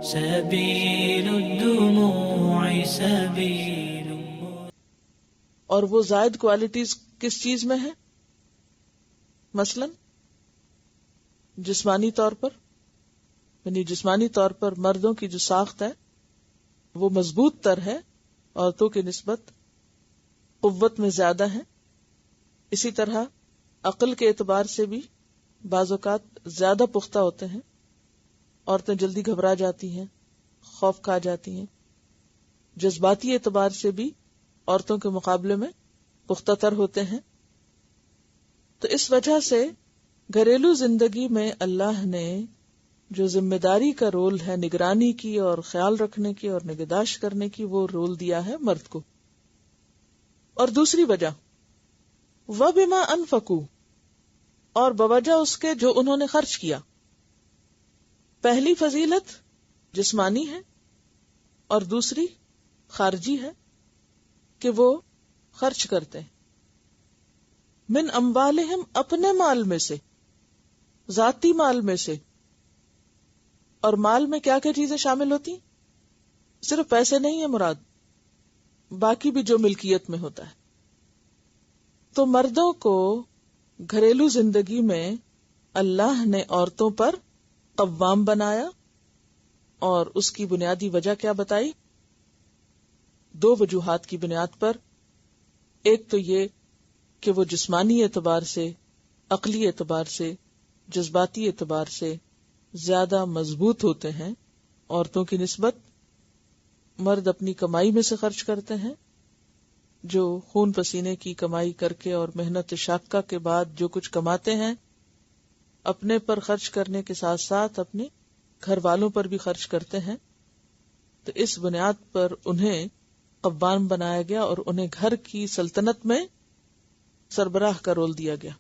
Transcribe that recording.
سبيل الدموع سبيل. اور وہ زائد کوالٹیز کس چیز میں ہے؟ مثلا جسمانی طور پر، یعنی جسمانی طور پر مردوں کی جو ساخت ہے وہ مضبوط تر ہے، عورتوں کی نسبت قوت میں زیادہ ہے. اسی طرح عقل کے اعتبار سے بھی بعض اوقات زیادہ پختہ ہوتے ہیں. عورتیں جلدی گھبرا جاتی ہیں، خوف کھا جاتی ہیں. جذباتی اعتبار سے بھی عورتوں کے مقابلے میں پختہ تر ہوتے ہیں. تو اس وجہ سے گھریلو زندگی میں اللہ نے جو ذمہ داری کا رول ہے نگرانی کی اور خیال رکھنے کی اور نگہداشت کرنے کی، وہ رول دیا ہے مرد کو. اور دوسری وجہ وَبِمَا أَنفَقُوا، اور بوجہ اس کے جو انہوں نے خرچ کیا. پہلی فضیلت جسمانی ہے اور دوسری خارجی ہے کہ وہ خرچ کرتے ہیں. من اموالہم، اپنے مال میں سے، ذاتی مال میں سے. اور مال میں کیا کیا چیزیں شامل ہوتی؟ صرف پیسے نہیں ہے مراد، باقی بھی جو ملکیت میں ہوتا ہے. تو مردوں کو گھریلو زندگی میں اللہ نے عورتوں پر قوام بنایا، اور اس کی بنیادی وجہ کیا بتائی؟ 2 وجوہات کی بنیاد پر. ایک تو یہ کہ وہ جسمانی اعتبار سے، عقلی اعتبار سے، جذباتی اعتبار سے زیادہ مضبوط ہوتے ہیں عورتوں کی نسبت. مرد اپنی کمائی میں سے خرچ کرتے ہیں، جو خون پسینے کی کمائی کر کے اور محنت شاقہ کے بعد جو کچھ کماتے ہیں، اپنے پر خرچ کرنے کے ساتھ ساتھ اپنے گھر والوں پر بھی خرچ کرتے ہیں. تو اس بنیاد پر انہیں قوام بنایا گیا اور انہیں گھر کی سلطنت میں سربراہ کا رول دیا گیا.